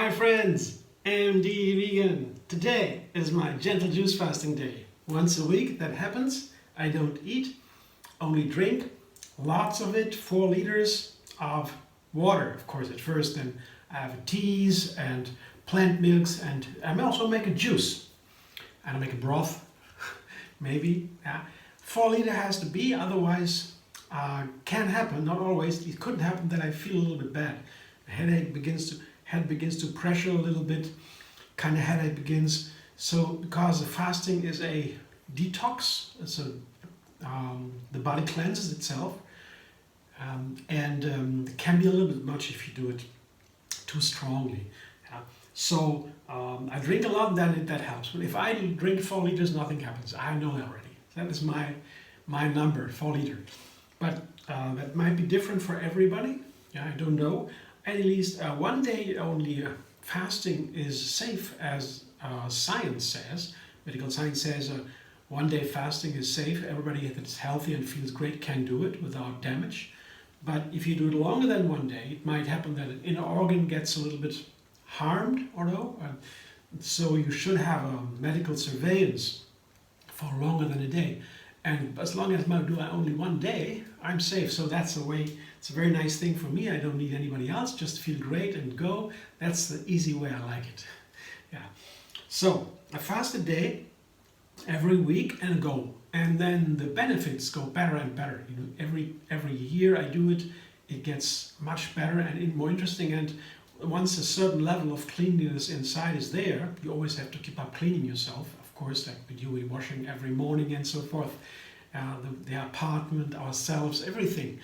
Hi friends, MD Vegan. Today is my gentle juice fasting day. Once a week that happens. I don't eat, only drink, lots of it, 4 liters of water, of course, at first. Then I have teas and plant milks, and I also make a juice. And I make a broth, maybe. Yeah. 4 liter has to be, otherwise can happen, not always. It could happen that I feel a little bit bad. The head begins to pressure a little bit, kind of headache begins. So because the fasting is a detox, the body cleanses itself, and it can be a little bit much if you do it too strongly. Yeah. So I drink a lot, then that helps. But if I drink 4 liters, nothing happens. I know that already. That is my number, 4 liters. But that might be different for everybody. Yeah, I don't know. At least one day only fasting is safe, as science says. Medical science says 1 day fasting is safe. Everybody that's healthy and feels great can do it without damage. But if you do it longer than 1 day, it might happen that an inner organ gets a little bit harmed, or no. So you should have a medical surveillance for longer than a day. And as long as I do only 1 day, I'm safe. So that's the way. It's a very nice thing for me. I don't need anybody else. Just feel great and go. That's the easy way. I like it. Yeah. So I fast a day every week and go, and then the benefits go better and better. You know, every year I do it, it gets much better and more interesting. And once a certain level of cleanliness inside is there, you always have to keep up cleaning yourself. Of course, like we do, we're washing every morning and so forth. The apartment, ourselves, everything.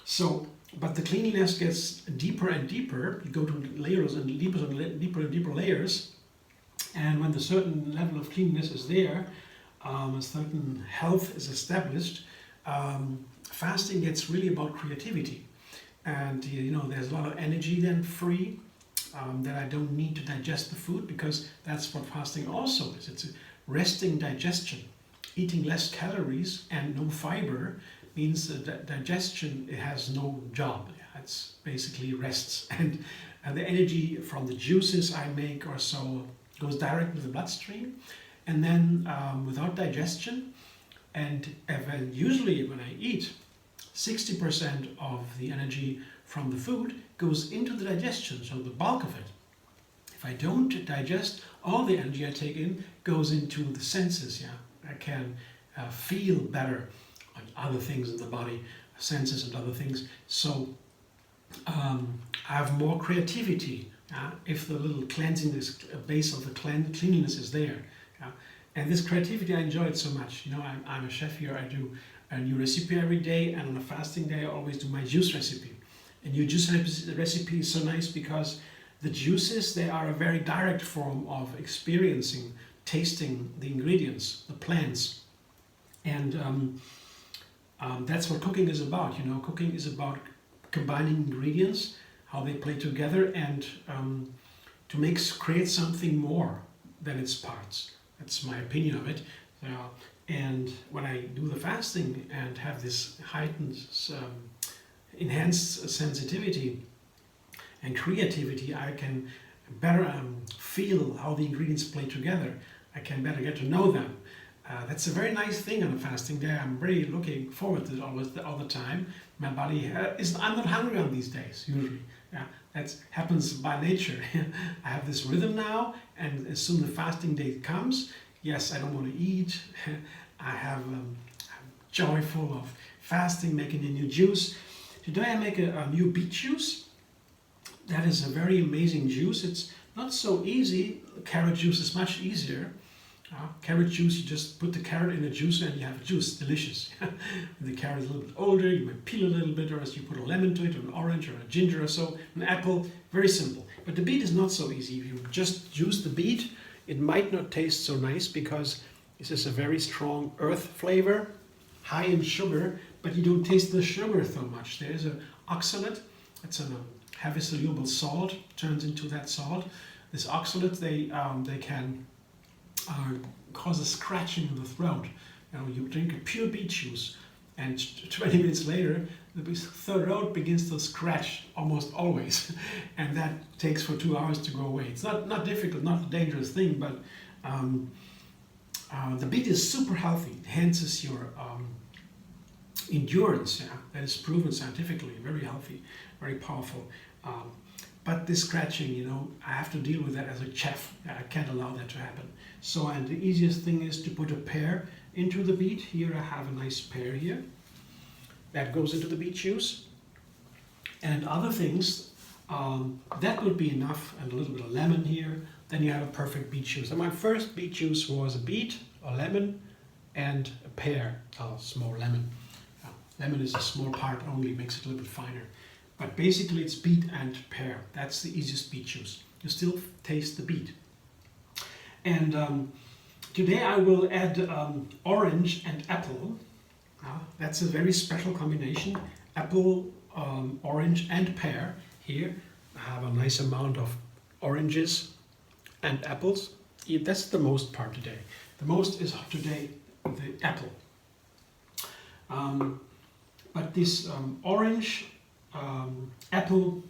So, but the cleanliness gets deeper and deeper. You go to layers and deeper layers. And when the certain level of cleanliness is there, a certain health is established, fasting gets really about creativity. And you know, there's a lot of energy then free, that I don't need to digest the food, because that's what fasting also is. It's a resting digestion. Eating less calories and no fiber means that digestion, it has no job. It's basically rests. And the energy from the juices I make or so goes directly to the bloodstream. And then without digestion, and usually when I eat, 60% of the energy from the food goes into the digestion, so the bulk of it. If I don't digest, all the energy I take in goes into the senses. Yeah, I can feel better on other things in the body, senses and other things. So I have more creativity if the little cleansiness base of the cleanliness is there. And this creativity, I enjoy it so much. You know, I'm a chef here. I do a new recipe every day, and on a fasting day I always do my juice recipe. A new juice recipe is so nice because the juices, they are a very direct form of experiencing, tasting the ingredients, the plants. And that's what cooking is about. You know, cooking is about combining ingredients, how they play together, and to create something more than its parts. That's my opinion of it. And when I do the fasting and have this heightened, enhanced sensitivity and creativity, I can better feel how the ingredients play together. I can better get to know them. That's a very nice thing on a fasting day. I'm really looking forward to it all the time. My body I'm not hungry on these days, usually. Yeah, that happens by nature. I have this rhythm now, and as soon as the fasting day comes, yes, I don't want to eat. I have joyful of fasting, making a new juice. Today I make a new beet juice. That is a very amazing juice. It's not so easy. Carrot juice is much easier. Carrot juice, you just put the carrot in the juicer and you have a juice, delicious. The carrot is a little bit older, you might peel a little bit, or else you put a lemon to it, or an orange, or a ginger or so, an apple, very simple. But the beet is not so easy. If you just juice the beet, it might not taste so nice because this is a very strong earth flavor, high in sugar, but you don't taste the sugar so much. There is an oxalate, it's a heavy soluble salt, turns into that salt. This oxalate, they can cause a scratching in the throat. You know, you drink a pure beet juice, and 20 minutes later, the throat begins to scratch almost always, and that takes for 2 hours to go away. It's not difficult, not a dangerous thing, but the beet is super healthy. It enhances your endurance. Yeah? That is proven scientifically. Very healthy, very powerful. But this scratching, you know, I have to deal with that as a chef. I can't allow that to happen. So, and the easiest thing is to put a pear into the beet. Here I have a nice pear here. That goes into the beet juice. And other things, that would be enough, and a little bit of lemon here. Then you have a perfect beet juice. And my first beet juice was a beet, a lemon, and a pear, a small lemon. Lemon is a small part only, makes it a little bit finer. But basically it's beet and pear. That's the easiest beet juice. You still taste the beet. And today I will add orange and apple. That's a very special combination. Apple, orange and pear. Here I have a nice amount of oranges and apples. That's the most part today. The most is today the apple. But this orange, apple,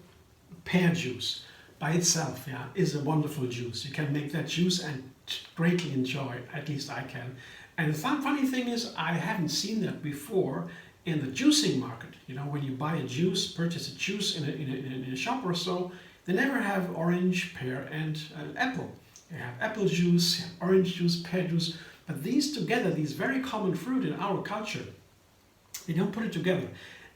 pear juice by itself, yeah, is a wonderful juice. You can make that juice and greatly enjoy, at least I can. And the funny thing is, I haven't seen that before in the juicing market. You know, when you buy a juice, purchase a juice in a shop or so, they never have orange, pear, and apple. They have apple juice, orange juice, pear juice, but these together, these very common fruit in our culture, they don't put it together.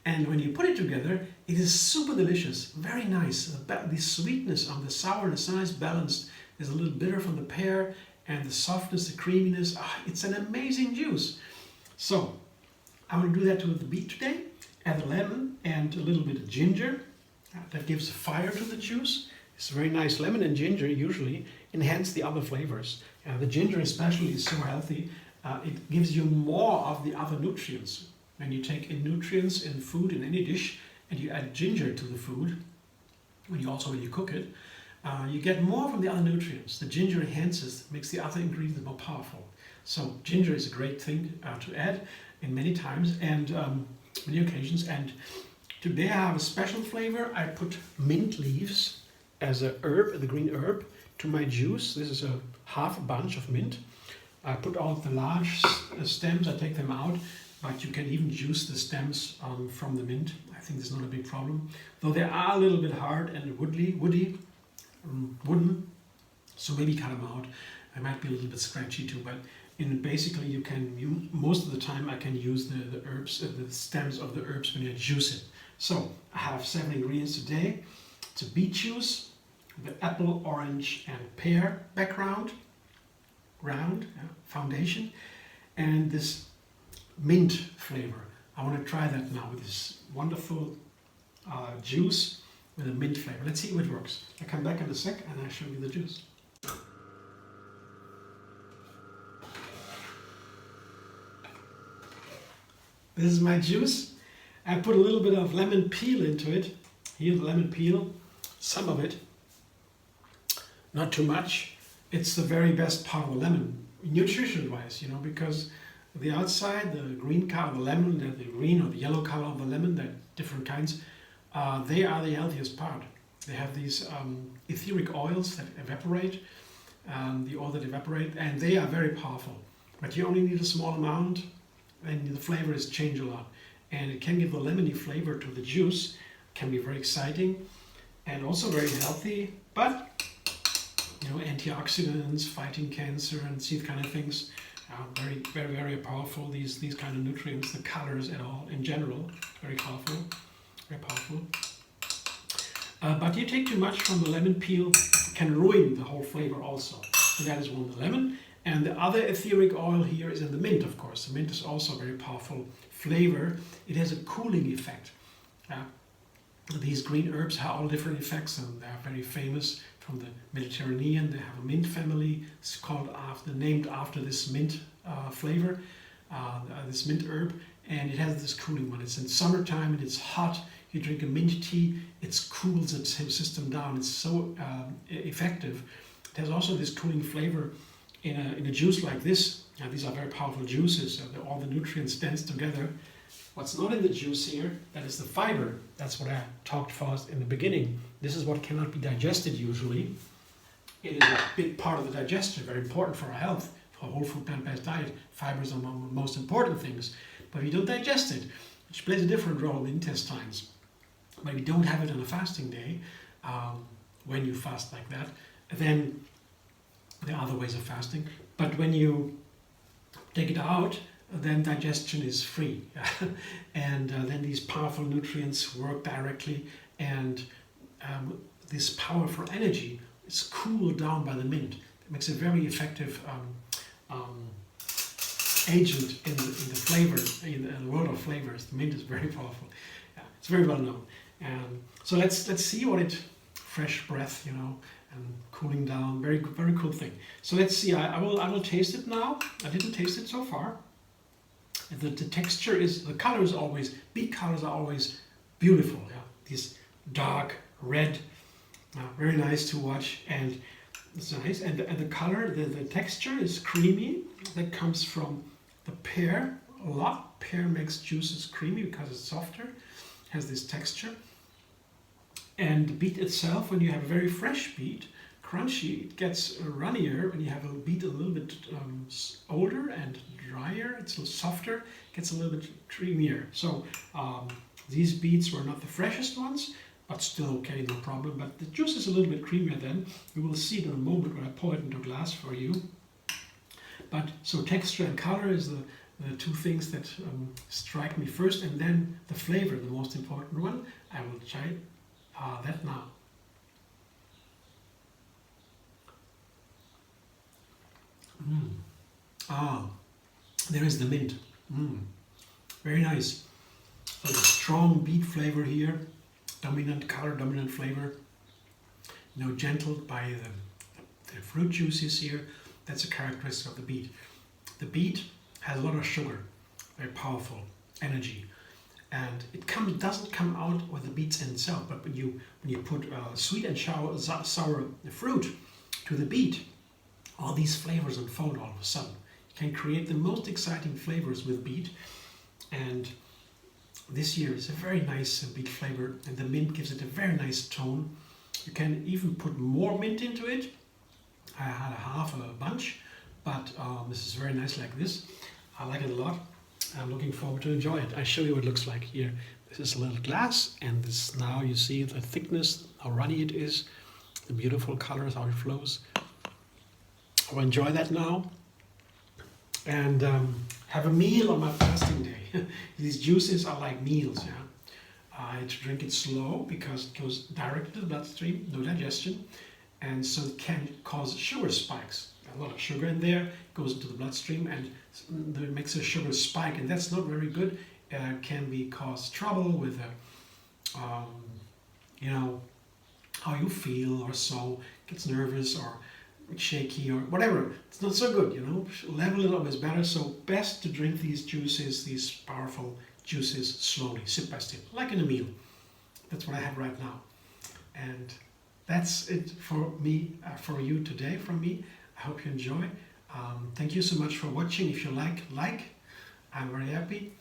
And when you put it together, it is super delicious, very nice. The sweetness and the sourness, nice balanced. There's a little bitter from the pear, and the softness, the creaminess. It's an amazing juice. So I'm going to do that with the beet today. Add a lemon and a little bit of ginger. That gives fire to the juice. It's very nice. Lemon and ginger usually enhance the other flavors. The ginger especially is so healthy. It gives you more of the other nutrients. When you take in nutrients in food, in any dish, and you add ginger to the food, when you cook it, you get more from the other nutrients. The ginger enhances, makes the other ingredients more powerful. So ginger is a great thing to add in many times and many occasions. And today I have a special flavor. I put mint leaves as a herb, the green herb, to my juice. This is a half a bunch of mint. I put out the large stems, I take them out, but you can even juice the stems from the mint. I think it's not a big problem. Though they are a little bit hard and wooden, so maybe cut them out. They might be a little bit scratchy too, but basically most of the time I can use the herbs, the stems of the herbs when I juice it. So I have 7 ingredients today. It's a beet juice, the apple, orange and pear background, foundation, and this mint flavor. I want to try that now with this wonderful juice with a mint flavor. Let's see if it works. I come back in a sec and I show you the juice. This is my juice. I put a little bit of lemon peel into it. Here, the lemon peel, some of it, not too much. It's the very best part of the lemon, nutrition-wise, you know, because the outside, the green color of the lemon, the green or the yellow color of the lemon, they're different kinds, they are the healthiest part. They have these etheric oils that evaporate, the oil that evaporate, and they are very powerful. But you only need a small amount, and the flavor is changed a lot. And it can give a lemony flavor to the juice, can be very exciting, and also very healthy, but you know, antioxidants, fighting cancer, and these kind of things. Very, very, very powerful. These kind of nutrients, the colors and all in general, very powerful, very powerful. But you take too much from the lemon peel, it can ruin the whole flavor also. So that is one, the lemon. And the other etheric oil here is in the mint, of course. The mint is also a very powerful flavor. It has a cooling effect. These green herbs have all different effects, and they are very famous from the Mediterranean. They have a mint family. It's called named after this mint flavor, this mint herb, and it has this cooling one. It's in summertime and it's hot. You drink a mint tea, it cools the system down. It's so effective. It has also this cooling flavor in a juice like this. These are very powerful juices. All the nutrients dance together. What's not in the juice here, that is the fiber. That's what I talked about in the beginning. This is what cannot be digested usually. It is a big part of the digestion, very important for our health, for a whole food plant-based diet. Fibers are among the most important things. But we don't digest it, which plays a different role in the intestines. But we don't have it on a fasting day, when you fast like that. Then there are other ways of fasting. But when you take it out, then digestion is free. And then these powerful nutrients work directly, and this power for energy is cooled down by the mint. It makes a very effective agent in the flavor, in the world of flavors. The mint is very powerful. Yeah, it's very well known. So let's see what it, fresh breath, you know, and cooling down, very cool thing. So let's see. I will taste it now. I didn't taste it so far. The texture is, the color is always, beet colors are always beautiful. Yeah, these dark red, very nice to watch, and it's nice. And the color, the texture is creamy. That comes from the pear a lot. Pear makes juices creamy because it's softer, has this texture. And the beet itself, when you have a very fresh beet, crunchy, it gets runnier. When you have a beet a little bit older and drier, it's a little softer, gets a little bit creamier. So these beets were not the freshest ones, but still okay, no problem. But the juice is a little bit creamier then. You will see it in a moment when I pour it into a glass for you. But so texture and color is the two things that strike me first, and then the flavor, the most important one. I will try that now. There is the mint. Very nice. So the strong beet flavor here, dominant color, dominant flavor. You know, gentled by the fruit juices here. That's a characteristic of the beet. The beet has a lot of sugar, very powerful energy, and it doesn't come out with the beets in itself. But when you put sweet and sour fruit to the beet, all these flavors unfold all of a sudden. You can create the most exciting flavors with beet, and this year is a very nice beet flavor, and the mint gives it a very nice tone. You can even put more mint into it. I had half a bunch, but this is very nice like this. I like it a lot. I'm looking forward to enjoy it. I show you what it looks like here. This is a little glass, and this, now you see the thickness, how runny it is, the beautiful colors, how it flows. I'll enjoy that now, and have a meal on my fasting day. These juices are like meals. Yeah, I had to drink it slow because it goes directly to the bloodstream, no digestion, and so it can cause sugar spikes. A lot of sugar in there goes into the bloodstream, and it makes a sugar spike, and that's not very good. Can cause trouble with you know, how you feel, or so gets nervous or shaky or whatever. It's not so good, you know. Level it up is better. So best to drink these juices, these powerful juices, slowly, sip by sip, like in a meal. That's what I have right now, and that's it for me, for you today from me. I hope you enjoy. Thank you so much for watching. If you like, I'm very happy.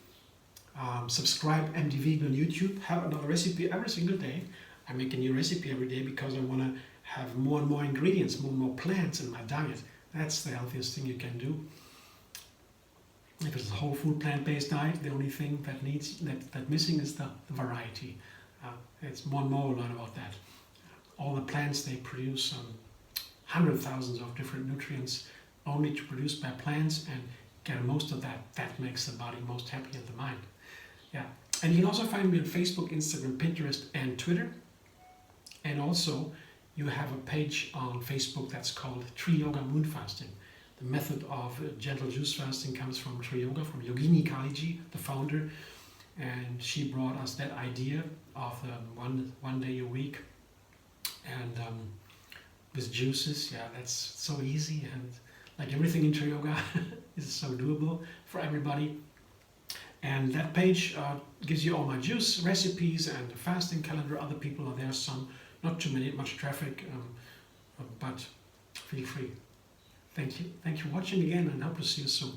Subscribe MD Vegan on YouTube. Have another recipe every single day. I make a new recipe every day because I want to have more and more ingredients, more and more plants in my diet. That's the healthiest thing you can do. If it's a whole food plant-based diet, the only thing that missing is the variety. It's more and more we'll learn about that. All the plants, they produce hundreds of thousands of different nutrients only to produce by plants, and get most of that. That makes the body most happy and the mind. Yeah, and you can also find me on Facebook, Instagram, Pinterest, and Twitter. And also, you have a page on Facebook that's called Tree Yoga Moon Fasting. The method of gentle juice fasting comes from Tree Yoga, from Yogini Kaliji, the founder, and she brought us that idea of one day a week, and with juices. Yeah, that's so easy, and like everything in Tree Yoga is so doable for everybody. And that page gives you all my juice recipes and the fasting calendar. Other people are there, some, not too much traffic, but feel free. Thank you for watching again, and hope to see you soon.